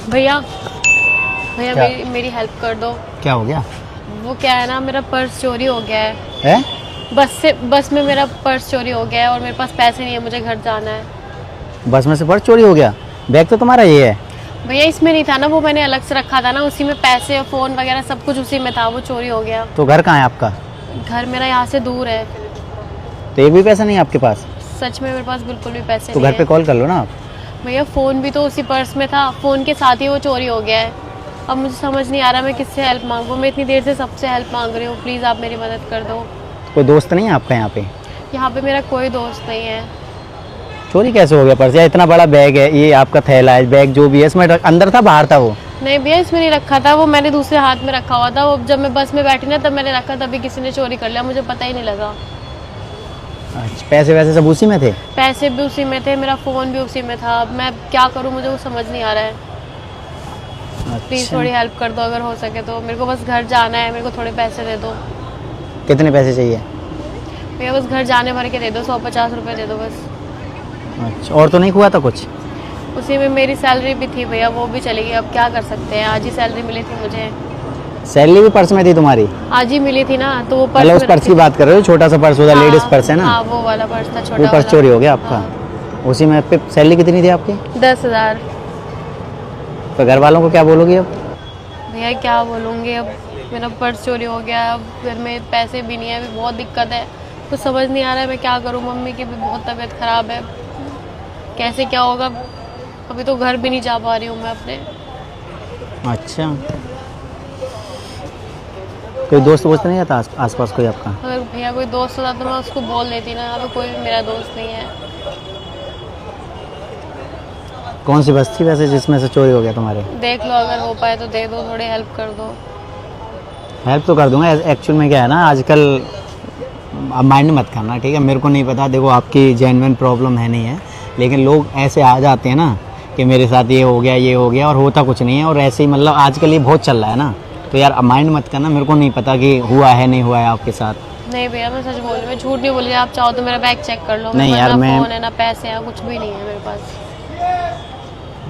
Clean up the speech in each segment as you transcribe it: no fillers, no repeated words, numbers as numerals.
भैया भैया मेरी हेल्प कर दो। क्या हो गया? वो क्या है ना, मेरा पर्स चोरी हो गया है। है? बस में मेरा पर्स चोरी हो गया है और मेरे पास पैसे नहीं है, मुझे घर जाना है। बस में से पर्स चोरी हो गया? बैग तो तुम्हारा ये है। भैया इसमें नहीं था ना, वो मैंने अलग से रखा था ना, उसी में पैसे और फ़ोन वगैरह सब कुछ उसी में था, वो चोरी हो गया। तो घर कहाँ है आपका? घर मेरा यहाँ से दूर है। तो एक भी पैसा नहीं है आपके पास? सच में मेरे पास बिल्कुल भी पैसे तो नहीं घर पे है। कॉल कर लो ना आप। भैया फ़ोन भी तो उसी पर्स में था, फ़ोन के साथ ही वो चोरी हो गया है। अब मुझे समझ नहीं आ रहा मैं किससे हेल्प मांगूँ। मैं इतनी देर से सबसे हेल्प मांग रही हूँ, प्लीज़ आप मेरी मदद कर दो। कोई दोस्त नहीं है आपका यहाँ पे? यहाँ पे मेरा कोई दोस्त नहीं है। चोरी कैसे हो गया पर्स? यार इतना बड़ा बैग है, ये आपका थैला है, बैग जो भी है इसमें अंदर था बाहर था? वो नहीं भैया इसमें नहीं रखा था, वो मैंने दूसरे हाथ में रखा हुआ था। वो जब मैं बस में बैठी ना तब मैंने रखा, तभी किसी ने चोरी कर लिया, मुझे पता ही नहीं लगा। अच्छा, पैसे वैसे सब उसी में थे? पैसे भी उसी में थे, मेरा फ़ोन भी उसी में था। अब मैं क्या करूँ, मुझे वो समझ नहीं आ रहा है। प्लीज़ अच्छा, थोड़ी हेल्प कर दो अगर हो सके तो। मेरे को बस घर जाना है, मेरे को थोड़े पैसे दे दो। कितने पैसे चाहिए? भैया बस घर जाने भर के दे दो, 150 रुपये दे दो बस। अच्छा, और तो नहीं हुआ था कुछ? उसी में मेरी सैलरी भी थी भैया, वो भी चली गई। अब क्या कर सकते हैं, आज ही सैलरी मिली थी मुझे। सैलरी भी पर्स में थी तुम्हारी? आज ही मिली थी ना, तो वो मतलब उस पर्स की बात कर रहे हो, छोटा सा पर्स होता है, लेडीज पर्स है ना? हाँ वो वाला पर्स था, छोटा वो पर्स वाला। चोरी हो गया आपका? हाँ। उसी में पे सैलरी कितनी थी आपकी? 10,000। तो घर वालों को क्या बोलोगी अब? भैया क्या बोलूँगी, अब मेरा पर्स चोरी हो गया, अब घर में पैसे भी नहीं है, अभी बहुत दिक्कत है। कुछ समझ नहीं आ रहा है मैं क्या करूँ। मम्मी की भी बहुत तबीयत ख़राब है, कैसे क्या होगा। अभी तो घर भी नहीं जा पा रही हूँ मैं अपने। अच्छा, कोई दोस्त वोस्त नहीं आता आस पास कोई आपका? अगर भैया कोई दोस्त होता तो मैं उसको बोल देती ना, अभी कोई भी मेरा दोस्त नहीं है। कौन सी बस थी वैसे जिसमें से चोरी हो गया तुम्हारे? देख लो अगर हो पाए तो दे दो, थोड़ी हेल्प कर दो। हेल्प तो कर दूंगा। एक्चुअल में क्या है ना, आजकल अब माइंड मत करना, ठीक है? मेरे को नहीं पता, देखो आपकी जेन्युइन प्रॉब्लम है नहीं है, लेकिन लोग ऐसे आ जाते हैं ना कि मेरे साथ ये हो गया और होता कुछ नहीं है, और ऐसे ही मतलब आजकल ये बहुत चल रहा है ना। तो यार माइंड मत करना, मेरे को नहीं पता कि हुआ है नहीं हुआ है आपके साथ। नहीं भैया मैं सच बोल रही हूँ, मैं झूठ नहीं बोल रही। आप चाहो तो मेरा बैग चेक कर लो। नहीं मेरे यार, पास ना मैं फ़ोन है ना पैसे हैं, कुछ भी नहीं है मेरे पास।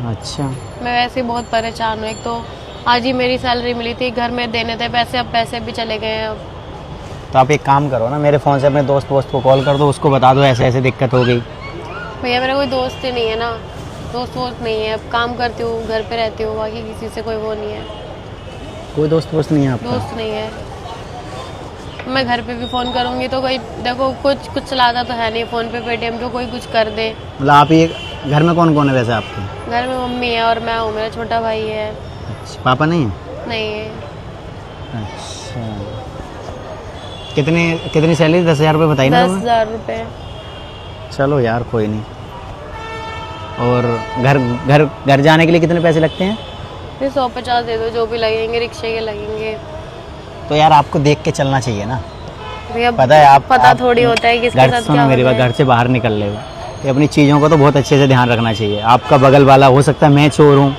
अच्छा, मैं वैसे ही बहुत परेशान हूँ। एक तो आज ही मेरी सैलरी मिली थी, घर में देने थे पैसे, अब पैसे भी चले गए हैं। अब तो आप एक काम करो ना, मेरे फ़ोन से अपने दोस्त वोस्त को कॉल कर दो, उसको बता दो ऐसे ऐसे दिक्कत हो गई। भैया मेरा कोई दोस्त ही नहीं है ना, दोस्त वोस्त नहीं है। अब काम करती हूँ, घर पे रहती हूँ, बाकी किसी से कोई वो नहीं है। कोई दोस्त वोस्त नहीं है आपका? दोस्त नहीं है। मैं घर पे भी फ़ोन करूँगी तो कोई, देखो कुछ चलाता तो है नहीं फ़ोन पे, पेटीएम जो कोई कुछ कर दे। मतलब आप ये घर में कौन कौन है वैसे आपके? घर में मम्मी है और मैं हूँ, मेरा छोटा भाई है। अच्छा, पापा नहीं है? नहीं है। अच्छा, कितनी सैलरी? 10,000 रुपये बताई ना तुमने? 10,000 रुपये। चलो यार कोई नहीं। और घर जाने के लिए कितने पैसे लगते हैं? फिर 150 दे दो, जो भी लगेंगे, रिक्शे के लगेंगे। तो यार आपको देख के चलना चाहिए ना। भैया पता है आप पता थोड़ी होता है किसके साथ क्या मेरी होता बात, है। घर से बाहर निकल रहे हो तो अपनी चीज़ों को तो बहुत अच्छे से ध्यान रखना चाहिए। आपका बगल वाला हो सकता है मैं चोर हूँ,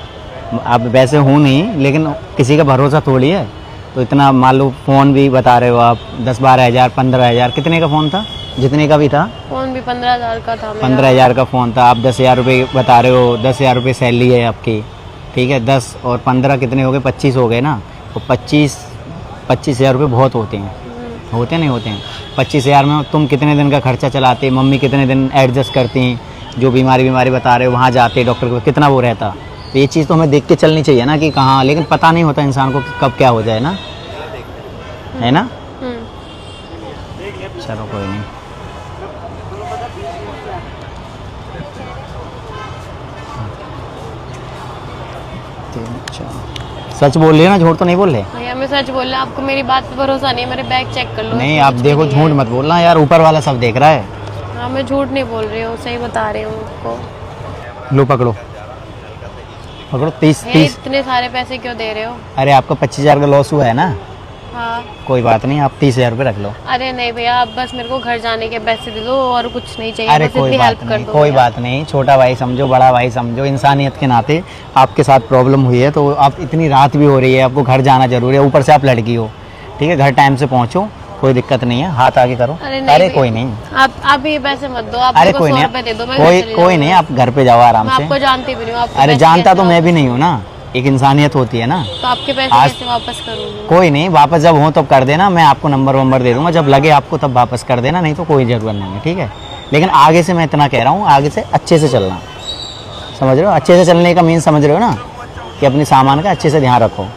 आप वैसे हूँ नहीं, लेकिन किसी का भरोसा थोड़ी है। तो इतना मान लो फ़ोन भी बता रहे हो आप, 10-12 हज़ार 15,000, कितने का फ़ोन था? जितने का भी था? फ़ोन भी 15,000 का था मेरा। 15,000 का फ़ोन था। आप 10,000 रुपये बता रहे हो, 10,000 रुपये सैलरी है आपकी, ठीक है? 10 और 15 कितने हो गए? 25 हो गए ना। तो 25,000 रुपये बहुत होते हैं। होते नहीं होते हैं? 25,000 में तुम कितने दिन का खर्चा चलाते? मम्मी कितने दिन एडजस्ट करती हैं? जो बीमारी बता रहे हो वहाँ जाते डॉक्टर को, कितना वो रहता? तो ये चीज़ तो हमें देख के चलनी चाहिए ना कि कहाँ, लेकिन पता नहीं होता इंसान को कि कब क्या हो जाए ना, है ना? चलो कोई नहीं। सच बोल रही है ना, झूठ तो नहीं बोल रहे? भैया मैं सच बोल रहा, आपको मेरी बात पे भरोसा नहीं है? मेरे बैग चेक कर लो। नहीं आप देखो, झूठ मत बोलना यार, ऊपर वाला सब देख रहा है। हाँ मैं झूठ नहीं बोल रही हूँ, सही बता रही हूँ आपको। लो पकड़ो 30। इतने सारे पैसे क्यों दे रहे हो? अरे आपका 25,000 का लॉस हुआ है ना? हाँ कोई बात नहीं, आप 30,000 रुपये रख लो। अरे नहीं भैया, आप बस मेरे को घर जाने के पैसे दे दो और कुछ नहीं चाहिए। अरे बस कोई इतनी बात हेल्प कर नहीं, दो कोई भैया। बात नहीं, छोटा भाई समझो, बड़ा भाई समझो, इंसानियत के नाते आपके साथ प्रॉब्लम हुई है तो आप, इतनी रात भी हो रही है, आपको घर जाना जरूरी है, ऊपर से आप लड़की हो, ठीक है? घर टाइम से पहुँचो, कोई दिक्कत नहीं है, हाथ आगे करो। अरे कोई नहीं, आप ये पैसे मत दो, आप अरे मेरे को कोई 100 नहीं, रुपए दे दो, मैं घर चली कोई नहीं, जाऊंगी। आप घर पे जाओ आराम मैं से। आपको जानती भी नहीं हूँ, आपको अरे पैसे जानता कैसे तो मैं भी नहीं हूँ ना, एक इंसानियत होती है ना। तो आपके पैसे आज- कैसे वापस करूँगी? कोई नहीं, वापस जब हो तब कर देना, मैं आपको नंबर वंबर दे दूंगा, जब लगे आपको तब वापस कर देना, नहीं तो कोई ज़रूरत नहीं है, ठीक है। लेकिन आगे से मैं इतना कह रहा हूँ, आगे से अच्छे से चलना, समझ रहे हो? अच्छे से चलने का मीन समझ रहे हो ना, कि अपने सामान का अच्छे से ध्यान रखो।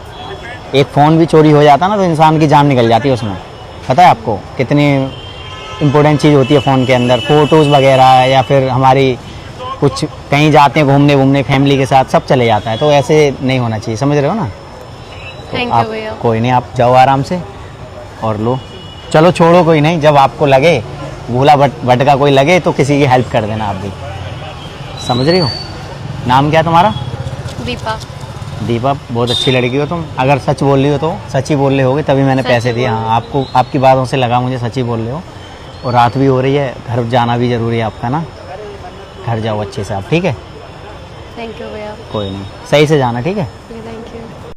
एक फ़ोन भी चोरी हो जाता ना तो इंसान की जान निकल जाती है उसमें, पता है आपको कितनी इम्पोर्टेंट चीज़ होती है फ़ोन के अंदर, फ़ोटोज़ वगैरह, या फिर हमारी कुछ कहीं जाते हैं घूमने वूमने फैमिली के साथ, सब चले जाता है, तो ऐसे नहीं होना चाहिए, समझ रहे हो ना। थैंक यू आप भैया। कोई नहीं, आप जाओ आराम से और लो, चलो छोड़ो, कोई नहीं, जब आपको लगे भूला भटका कोई लगे तो किसी की हेल्प कर देना आप भी, समझ रही हो। नाम क्या है तुम्हारा? दीपा। दीपा, बहुत अच्छी लड़की हो तुम। अगर सच बोल रही हो तो सच ही बोल रहे होगे, तभी मैंने सच पैसे ही दिए। बोल हाँ, आपको आपकी बातों से लगा मुझे सच ही बोल रहे हो। और रात भी हो रही है, घर जाना भी ज़रूरी है आपका ना, घर जाओ अच्छे से आप, ठीक है। थैंक यू भैया। कोई नहीं, सही से जाना, ठीक है।